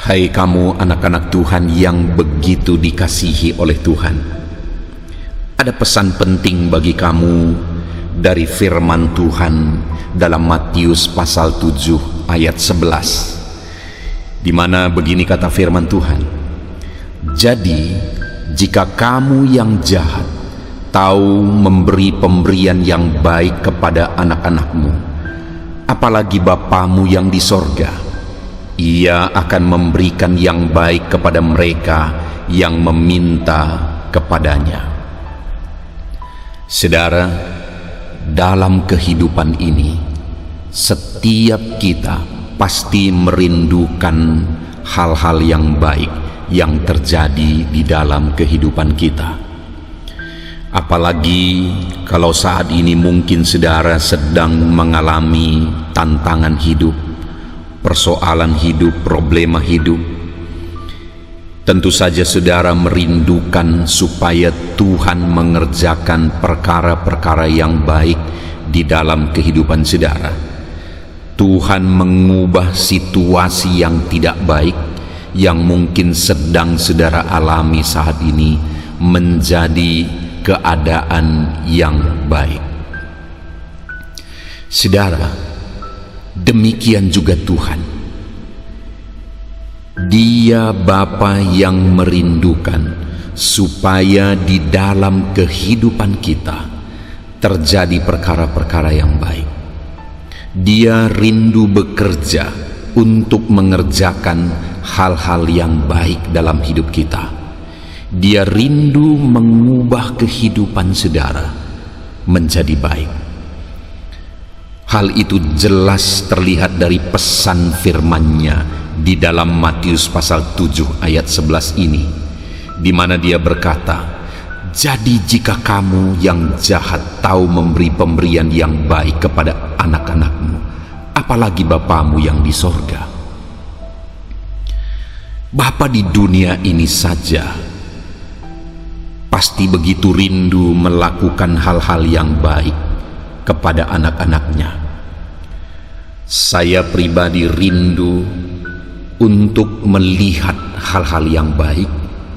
Hai kamu anak-anak Tuhan yang begitu dikasihi oleh Tuhan, ada pesan penting bagi kamu dari firman Tuhan dalam Matius pasal 7 ayat 11, di mana begini kata firman Tuhan, "Jadi jika kamu yang jahat tahu memberi pemberian yang baik kepada anak-anakmu, apalagi Bapamu yang di sorga, Ia akan memberikan yang baik kepada mereka yang meminta kepadanya." Saudara, dalam kehidupan ini, setiap kita pasti merindukan hal-hal yang baik yang terjadi di dalam kehidupan kita. Apalagi kalau saat ini mungkin saudara sedang mengalami tantangan hidup, persoalan hidup, problema hidup. Tentu saja saudara merindukan supaya Tuhan mengerjakan perkara-perkara yang baik di dalam kehidupan saudara. Tuhan mengubah situasi yang tidak baik yang mungkin sedang saudara alami saat ini menjadi keadaan yang baik. Saudara, demikian juga Tuhan. Dia Bapa yang merindukan supaya di dalam kehidupan kita terjadi perkara-perkara yang baik. Dia rindu bekerja untuk mengerjakan hal-hal yang baik dalam hidup kita. Dia rindu mengubah kehidupan saudara menjadi baik. Hal itu jelas terlihat dari pesan firman-Nya di dalam Matius pasal 7 ayat 11 ini, di mana Dia berkata, "Jadi jika kamu yang jahat tahu memberi pemberian yang baik kepada anak-anakmu, apalagi Bapamu yang di sorga." Bapa di dunia ini saja pasti begitu rindu melakukan hal-hal yang baik kepada anak-anaknya. Saya pribadi rindu untuk melihat hal-hal yang baik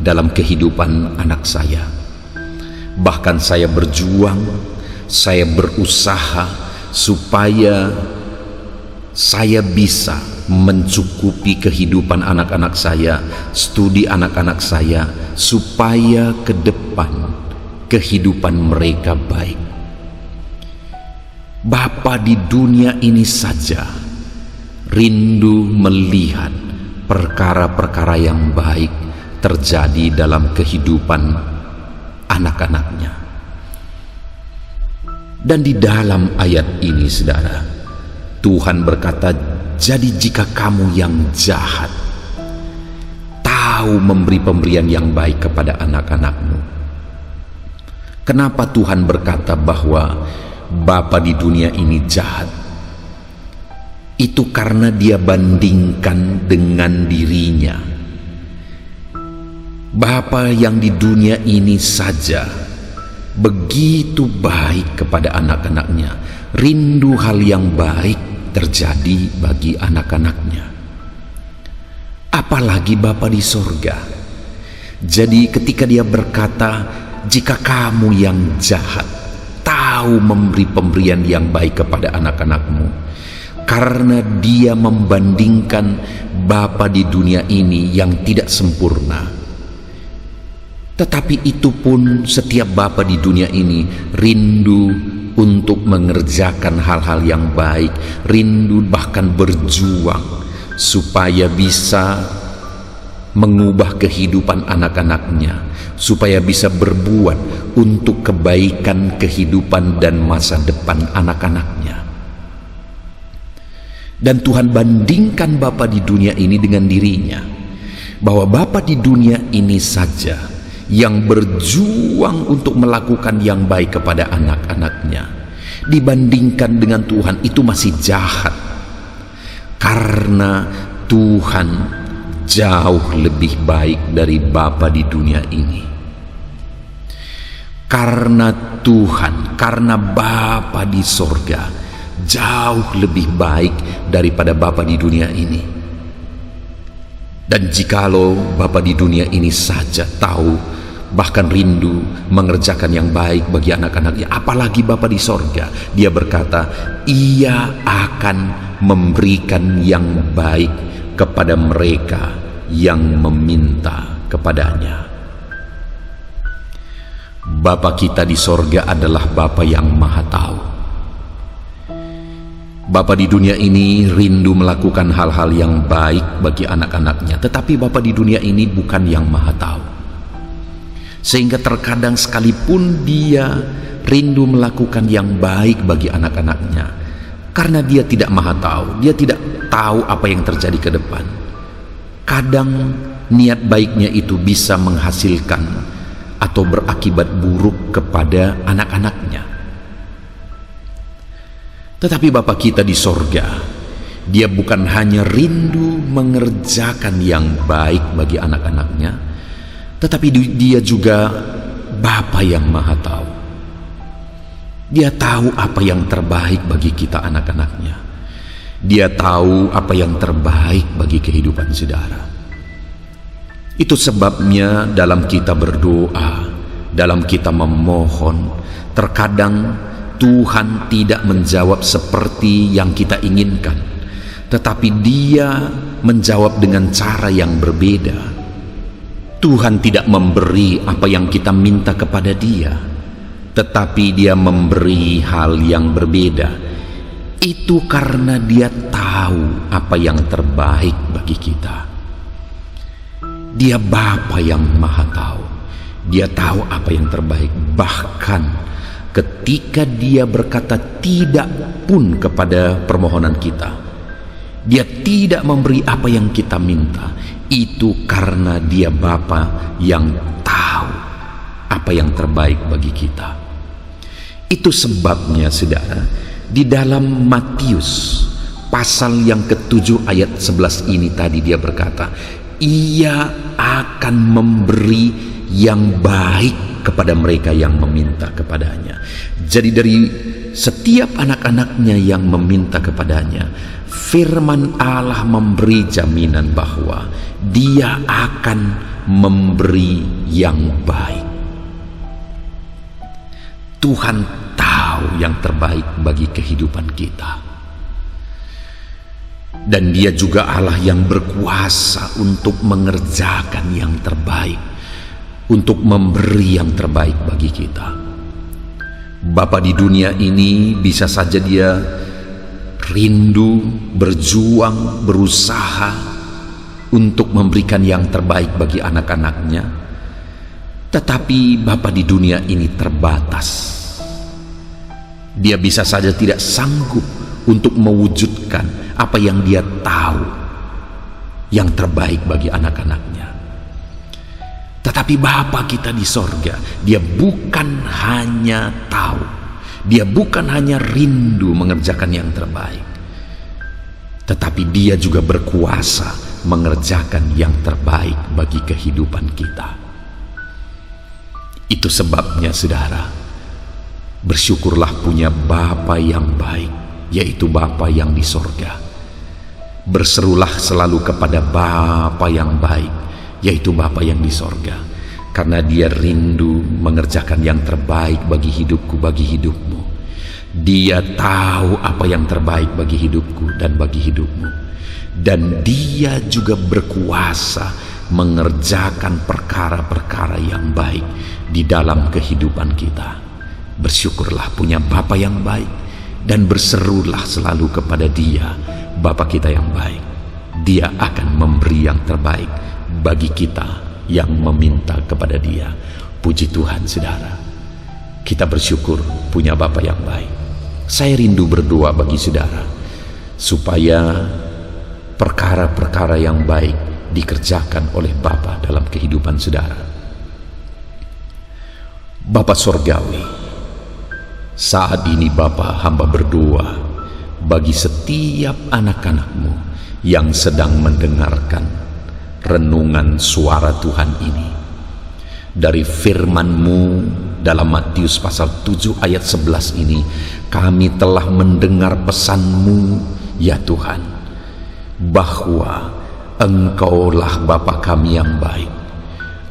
dalam kehidupan anak saya. Bahkan saya berjuang, saya berusaha supaya saya bisa mencukupi kehidupan anak-anak saya, studi anak-anak saya, supaya ke depan kehidupan mereka baik. Bapa di dunia ini saja rindu melihat perkara-perkara yang baik terjadi dalam kehidupan anak-anaknya. Dan di dalam ayat ini, saudara, Tuhan berkata, "Jadi jika kamu yang jahat tahu memberi pemberian yang baik kepada anak-anakmu." Kenapa Tuhan berkata bahwa Bapa di dunia ini jahat? Itu karena Dia bandingkan dengan dirinya. Bapa yang di dunia ini saja begitu baik kepada anak-anaknya, rindu hal yang baik terjadi bagi anak-anaknya. Apalagi Bapa di sorga. Jadi ketika Dia berkata, "Jika kamu yang jahat tahu memberi pemberian yang baik kepada anak-anakmu," karena Dia membandingkan Bapa di dunia ini yang tidak sempurna. Tetapi itu pun setiap Bapa di dunia ini rindu untuk mengerjakan hal-hal yang baik, rindu bahkan berjuang supaya bisa mengubah kehidupan anak-anaknya, supaya bisa berbuat untuk kebaikan kehidupan dan masa depan anak-anaknya. Dan Tuhan bandingkan Bapa di dunia ini dengan dirinya, bahwa Bapa di dunia ini saja yang berjuang untuk melakukan yang baik kepada anak-anaknya, dibandingkan dengan Tuhan itu masih jahat. Karena Tuhan jauh lebih baik dari Bapa di dunia ini. Karena Tuhan, karena Bapa di sorga jauh lebih baik daripada Bapa di dunia ini. Dan jikalau Bapa di dunia ini saja tahu, bahkan rindu mengerjakan yang baik bagi anak-anaknya, apalagi Bapa di sorga. Dia berkata, Ia akan memberikan yang baik kepada mereka yang meminta kepadanya. Bapa kita di sorga adalah Bapa yang Maha Tahu. Bapa di dunia ini rindu melakukan hal-hal yang baik bagi anak-anaknya, tetapi Bapa di dunia ini bukan yang Maha Tahu. Sehingga terkadang sekalipun Dia rindu melakukan yang baik bagi anak-anaknya, karena Dia tidak Maha Tahu, Dia tidak tahu apa yang terjadi ke depan. Kadang niat baiknya itu bisa menghasilkan atau berakibat buruk kepada anak-anaknya. Tetapi Bapa kita di sorga, Dia bukan hanya rindu mengerjakan yang baik bagi anak-anaknya, tetapi Dia juga Bapa yang Maha Tahu. Dia tahu apa yang terbaik bagi kita anak-anaknya. Dia tahu apa yang terbaik bagi kehidupan saudara. Itu sebabnya dalam kita berdoa, dalam kita memohon, terkadang Tuhan tidak menjawab seperti yang kita inginkan, tetapi Dia menjawab dengan cara yang berbeda. Tuhan tidak memberi apa yang kita minta kepada Dia, tetapi Dia memberi hal yang berbeda. Itu karena Dia tahu apa yang terbaik bagi kita. Dia Bapa yang Maha Tahu. Dia tahu apa yang terbaik. Bahkan ketika Dia berkata tidak pun kepada permohonan kita, Dia tidak memberi apa yang kita minta, itu karena Dia Bapa yang tahu apa yang terbaik bagi kita. Itu sebabnya saudara, di dalam Matius pasal yang ke-7 ayat 11 ini tadi Dia berkata, Ia akan memberi yang baik kepada mereka yang meminta kepadanya. Jadi dari setiap anak-anaknya yang meminta kepadanya, firman Allah memberi jaminan bahwa Dia akan memberi yang baik. Tuhan tahu yang terbaik bagi kehidupan kita. Dan Dia juga Allah yang berkuasa untuk mengerjakan yang terbaik, untuk memberi yang terbaik bagi kita. Bapa di dunia ini bisa saja Dia rindu, berjuang, berusaha untuk memberikan yang terbaik bagi anak-anaknya, tetapi Bapa di dunia ini terbatas. Dia bisa saja tidak sanggup untuk mewujudkan apa yang Dia tahu yang terbaik bagi anak-anaknya. Tetapi Bapa kita di sorga, Dia bukan hanya tahu, Dia bukan hanya rindu mengerjakan yang terbaik, tetapi Dia juga berkuasa mengerjakan yang terbaik bagi kehidupan kita. Itu sebabnya saudara, bersyukurlah punya Bapa yang baik, yaitu Bapa yang di sorga. Berserulah selalu kepada Bapa yang baik, yaitu Bapa yang di sorga, karena Dia rindu mengerjakan yang terbaik bagi hidupku, bagi hidupmu. Dia tahu apa yang terbaik bagi hidupku dan bagi hidupmu, dan Dia juga berkuasa mengerjakan perkara-perkara yang baik di dalam kehidupan kita. Bersyukurlah punya Bapa yang baik, dan berserulah selalu kepada Dia, Bapa kita yang baik. Dia akan memberi yang terbaik bagi kita yang meminta kepada Dia. Puji Tuhan saudara, kita bersyukur punya Bapa yang baik. Saya rindu berdoa bagi saudara supaya perkara-perkara yang baik dikerjakan oleh Bapa dalam kehidupan saudara. Bapa Sorgawi, saat ini Bapa, hamba berdoa bagi setiap anak-anak-Mu yang sedang mendengarkan renungan suara Tuhan ini. Dari firman-Mu dalam Matius pasal 7 ayat 11 ini, kami telah mendengar pesan-Mu ya Tuhan, bahwa Engkaulah Bapa kami yang baik.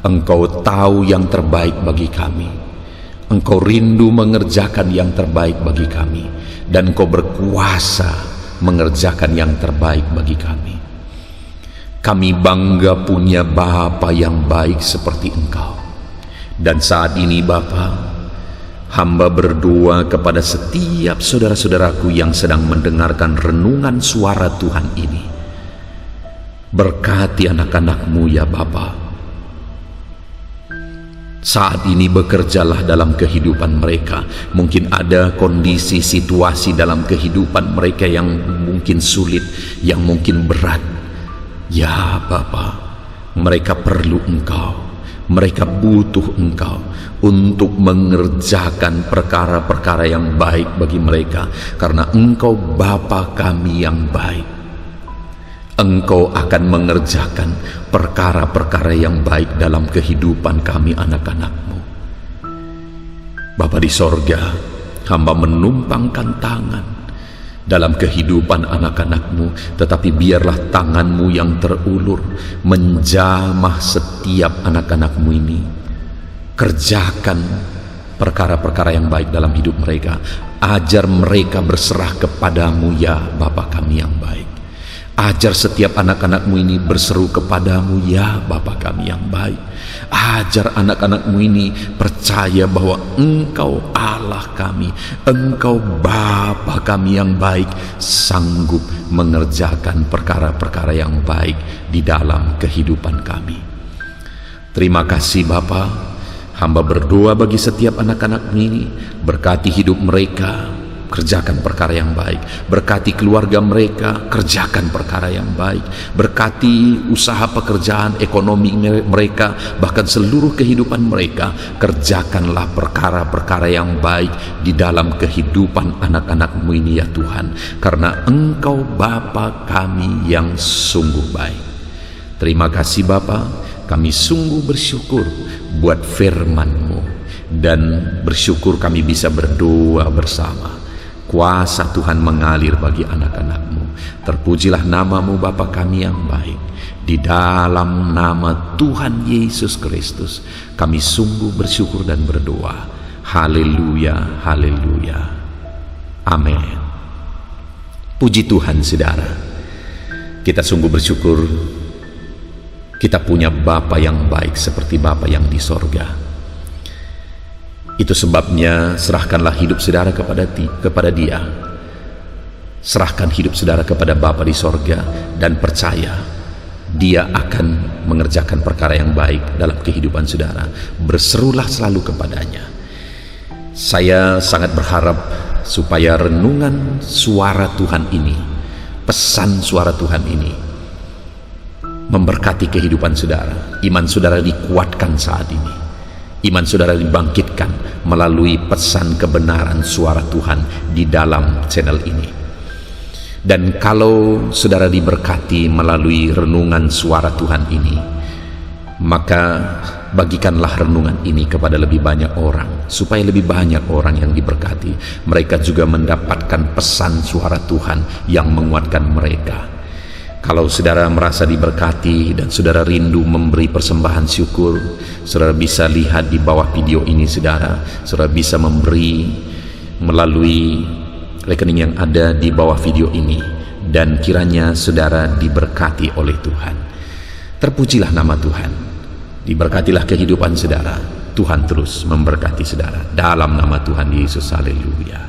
Engkau tahu yang terbaik bagi kami. Engkau rindu mengerjakan yang terbaik bagi kami, dan Engkau berkuasa mengerjakan yang terbaik bagi kami. Kami bangga punya Bapa yang baik seperti Engkau. Dan saat ini Bapa, hamba berdoa kepada setiap saudara-saudaraku yang sedang mendengarkan renungan suara Tuhan ini. Berkati anak-anak-Mu ya Bapa. Saat ini bekerjalah dalam kehidupan mereka. Mungkin ada kondisi, situasi dalam kehidupan mereka yang mungkin sulit, yang mungkin berat. Ya Bapa, mereka perlu Engkau. Mereka butuh Engkau untuk mengerjakan perkara-perkara yang baik bagi mereka. Karena Engkau Bapa kami yang baik. Engkau akan mengerjakan perkara-perkara yang baik dalam kehidupan kami anak-anak-Mu. Bapa di sorga, hamba menumpangkan tangan dalam kehidupan anak-anak-Mu, tetapi biarlah tangan-Mu yang terulur menjamah setiap anak-anak-Mu ini. Kerjakan perkara-perkara yang baik dalam hidup mereka. Ajar mereka berserah kepadamu ya Bapa kami yang baik. Ajar setiap anak-anak-Mu ini berseru kepadamu ya Bapa kami yang baik. Ajar anak-anak-Mu ini percaya bahwa Engkau Allah kami, Engkau Bapa kami yang baik, sanggup mengerjakan perkara-perkara yang baik di dalam kehidupan kami. Terima kasih Bapa. Hamba berdoa bagi setiap anak-anak ini, berkati hidup mereka, kerjakan perkara yang baik. Berkati keluarga mereka, kerjakan perkara yang baik. Berkati usaha pekerjaan, ekonomi mereka, bahkan seluruh kehidupan mereka. Kerjakanlah perkara-perkara yang baik di dalam kehidupan anak-anak-Mu ini ya Tuhan. Karena Engkau Bapa kami yang sungguh baik. Terima kasih Bapa, kami sungguh bersyukur buat firman-Mu, dan bersyukur kami bisa berdoa bersama. Kuasa Tuhan mengalir bagi anak-anak-Mu. Terpujilah nama-Mu Bapa kami yang baik. Di dalam nama Tuhan Yesus Kristus kami sungguh bersyukur dan berdoa. Haleluya, haleluya. Amin. Puji Tuhan saudara. Kita sungguh bersyukur kita punya Bapa yang baik seperti Bapa yang di sorga. Itu sebabnya serahkanlah hidup saudara kepada Dia. Serahkan hidup saudara kepada Bapa di sorga, dan percaya Dia akan mengerjakan perkara yang baik dalam kehidupan saudara. Berserulah selalu kepadanya. Saya sangat berharap supaya renungan suara Tuhan ini, pesan suara Tuhan ini, memberkati kehidupan saudara. Iman saudara dikuatkan saat ini. Iman saudara dibangkitkan melalui pesan kebenaran suara Tuhan di dalam channel ini. Dan kalau saudara diberkati melalui renungan suara Tuhan ini, maka bagikanlah renungan ini kepada lebih banyak orang, supaya lebih banyak orang yang diberkati. Mereka juga mendapatkan pesan suara Tuhan yang menguatkan mereka. Kalau saudara merasa diberkati dan saudara rindu memberi persembahan syukur, saudara bisa lihat di bawah video ini saudara. Saudara bisa memberi melalui rekening yang ada di bawah video ini, dan kiranya saudara diberkati oleh Tuhan. Terpujilah nama Tuhan. Diberkatilah kehidupan saudara. Tuhan terus memberkati saudara. Dalam nama Tuhan Yesus, haleluya.